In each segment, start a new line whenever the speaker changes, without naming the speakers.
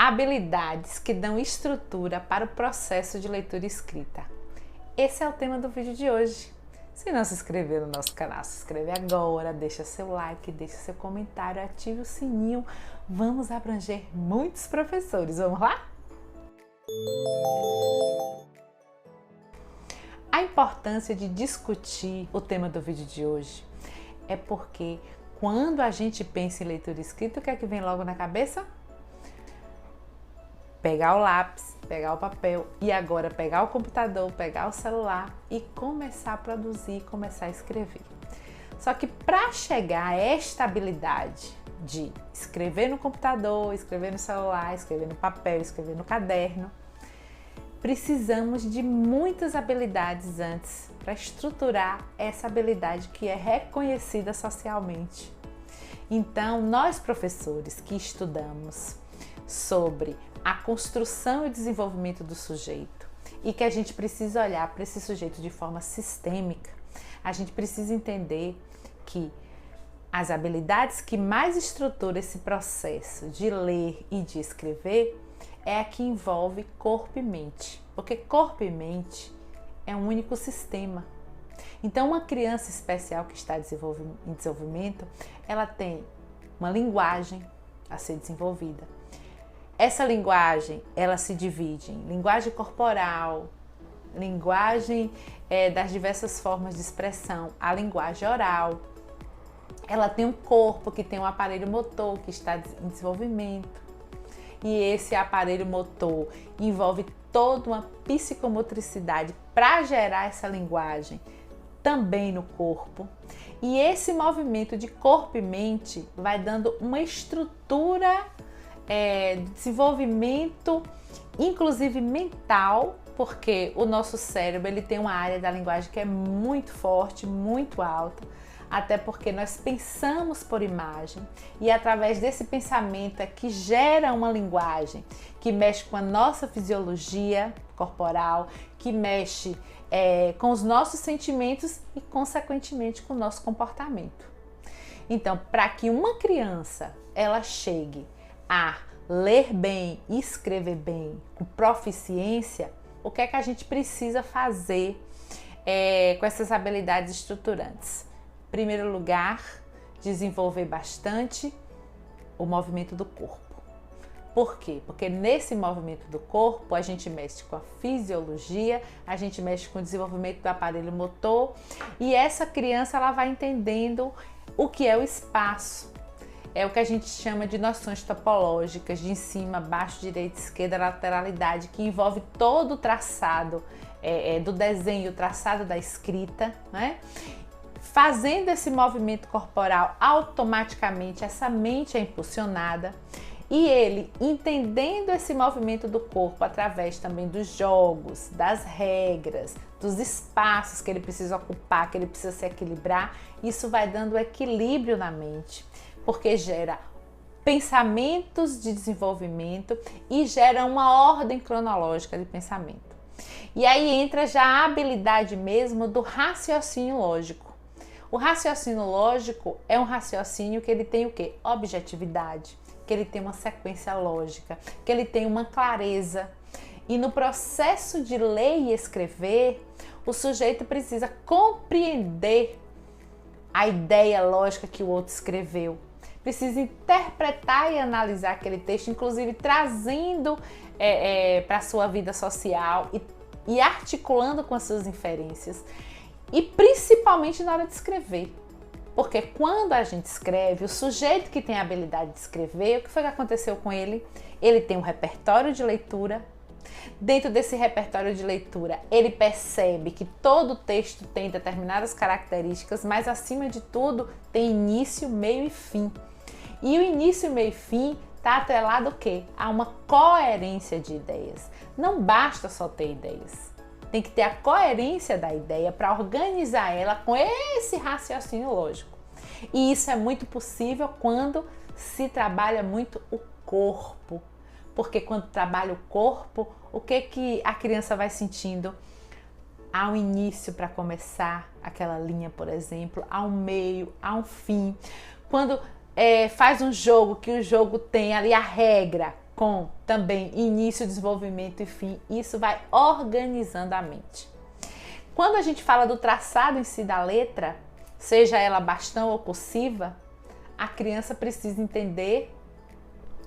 Habilidades que dão estrutura para o processo de leitura e escrita. Esse é o tema do vídeo de hoje. Se não se inscreveu no nosso canal, se inscreve agora, deixa seu like, deixa seu comentário, ative o sininho. Vamos abranger muitos professores, vamos lá? A importância de discutir o tema do vídeo de hoje é porque quando a gente pensa em leitura e escrita, o que é que vem logo na cabeça? Pegar o lápis, pegar o papel e agora pegar o computador, pegar o celular e começar a produzir, começar a escrever. Só que para chegar a esta habilidade de escrever no computador, escrever no celular, escrever no papel, escrever no caderno, precisamos de muitas habilidades antes para estruturar essa habilidade que é reconhecida socialmente. Então, nós professores que estudamos sobre a construção e desenvolvimento do sujeito e que a gente precisa olhar para esse sujeito de forma sistêmica, a gente precisa entender que as habilidades que mais estruturam esse processo de ler e de escrever é a que envolve corpo e mente, porque corpo e mente é um único sistema. Então, uma criança especial que está em desenvolvimento, ela tem uma linguagem a ser desenvolvida. Essa linguagem, ela se divide em linguagem corporal, linguagem das diversas formas de expressão, a linguagem oral. Ela tem um corpo que tem um aparelho motor que está em desenvolvimento. E esse aparelho motor envolve toda uma psicomotricidade para gerar essa linguagem também no corpo. E esse movimento de corpo e mente vai dando uma estrutura de desenvolvimento, inclusive mental, porque o nosso cérebro ele tem uma área da linguagem que é muito forte, muito alta, até porque nós pensamos por imagem e através desse pensamento é que gera uma linguagem que mexe com a nossa fisiologia corporal, que mexe com os nossos sentimentos e consequentemente com o nosso comportamento. Então, para que uma criança ela chegue a ler bem e escrever bem com proficiência, o que é que a gente precisa fazer com essas habilidades estruturantes? Em primeiro lugar, desenvolver bastante o movimento do corpo. Por quê? Porque nesse movimento do corpo a gente mexe com a fisiologia, a gente mexe com o desenvolvimento do aparelho motor e essa criança ela vai entendendo o que é o espaço. É o que a gente chama de noções topológicas, de em cima, baixo, direita, esquerda, lateralidade, que envolve todo o traçado do desenho, o traçado da escrita, né? Fazendo esse movimento corporal, automaticamente essa mente é impulsionada e ele, entendendo esse movimento do corpo através também dos jogos, das regras, dos espaços que ele precisa ocupar, que ele precisa se equilibrar, isso vai dando equilíbrio na mente, porque gera pensamentos de desenvolvimento e gera uma ordem cronológica de pensamento. E aí entra já a habilidade mesmo do raciocínio lógico. O raciocínio lógico é um raciocínio que ele tem o quê? Objetividade, que ele tem uma sequência lógica, que ele tem uma clareza. E no processo de ler e escrever, o sujeito precisa compreender a ideia lógica que o outro escreveu. Precisa interpretar e analisar aquele texto, inclusive trazendo para a sua vida social e articulando com as suas inferências. E principalmente na hora de escrever. Porque quando a gente escreve, o sujeito que tem a habilidade de escrever, o que foi que aconteceu com ele? Ele tem um repertório de leitura. Dentro desse repertório de leitura, ele percebe que todo texto tem determinadas características, mas acima de tudo tem início, meio e fim. E o início, meio e fim está atrelado o quê? A uma coerência de ideias. Não basta só ter ideias. Tem que ter a coerência da ideia para organizar ela com esse raciocínio lógico. E isso é muito possível quando se trabalha muito o corpo. Porque quando trabalha o corpo, o que a criança vai sentindo? Há um início para começar aquela linha, por exemplo, há um meio, há um fim. Quando faz um jogo, que o jogo tem ali a regra, com também início, desenvolvimento e fim. Isso vai organizando a mente. Quando a gente fala do traçado em si da letra, seja ela bastão ou cursiva, a criança precisa entender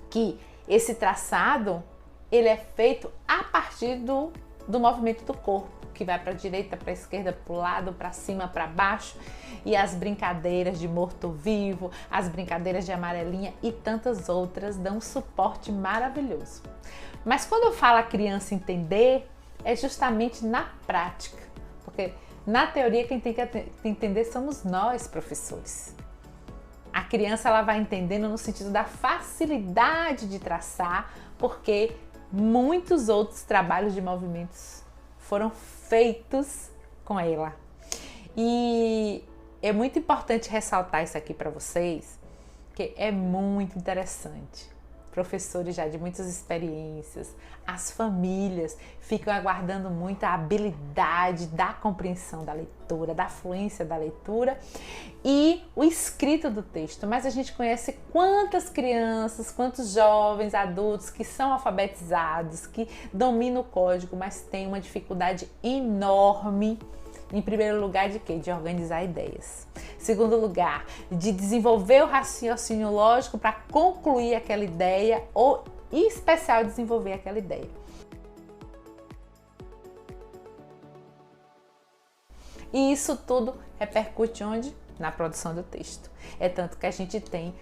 que esse traçado ele é feito a partir do movimento do corpo, que vai para a direita, para a esquerda, para o lado, para cima, para baixo, e as brincadeiras de morto-vivo, as brincadeiras de amarelinha e tantas outras dão um suporte maravilhoso. Mas quando eu falo a criança entender, é justamente na prática, porque na teoria quem tem que entender somos nós, professores. A criança ela vai entendendo no sentido da facilidade de traçar, porque muitos outros trabalhos de movimentos foram feitos com ela. E é muito importante ressaltar isso aqui para vocês, que é muito interessante. Professores já de muitas experiências, as famílias ficam aguardando muito a habilidade da compreensão da leitura, da fluência da leitura e o escrito do texto. Mas a gente conhece quantas crianças, quantos jovens, adultos que são alfabetizados, que dominam o código, mas têm uma dificuldade enorme. Em primeiro lugar, de quê? De organizar ideias. Segundo lugar, de desenvolver o raciocínio lógico para concluir aquela ideia ou, em especial, desenvolver aquela ideia. E isso tudo repercute onde? Na produção do texto. É tanto que a gente tem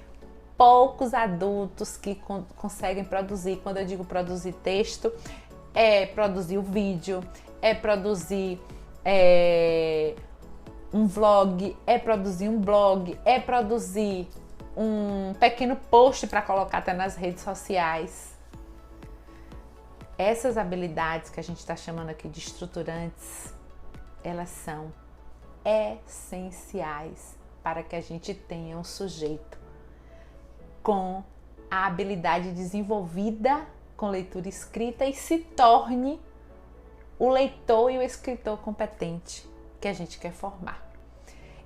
poucos adultos que conseguem produzir. Quando eu digo produzir texto, é produzir o vídeo, é produzir um vlog, é produzir um blog, é produzir um pequeno post para colocar até nas redes sociais. Essas habilidades que a gente está chamando aqui de estruturantes, elas são essenciais para que a gente tenha um sujeito com a habilidade desenvolvida com leitura escrita e se torne o leitor e o escritor competente que a gente quer formar.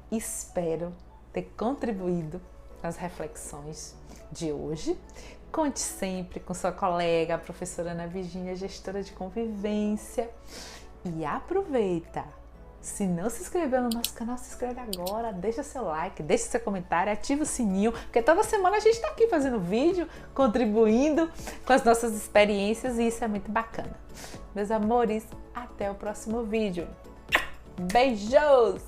Espero ter contribuído nas reflexões de hoje. Conte sempre com sua colega, a professora Ana Virgínia, gestora de convivência. E aproveita! Se não se inscreveu no nosso canal, se inscreve agora, deixa seu like, deixa seu comentário, ativa o sininho, porque toda semana a gente está aqui fazendo vídeo, contribuindo com as nossas experiências e isso é muito bacana. Meus amores, até o próximo vídeo. Beijos!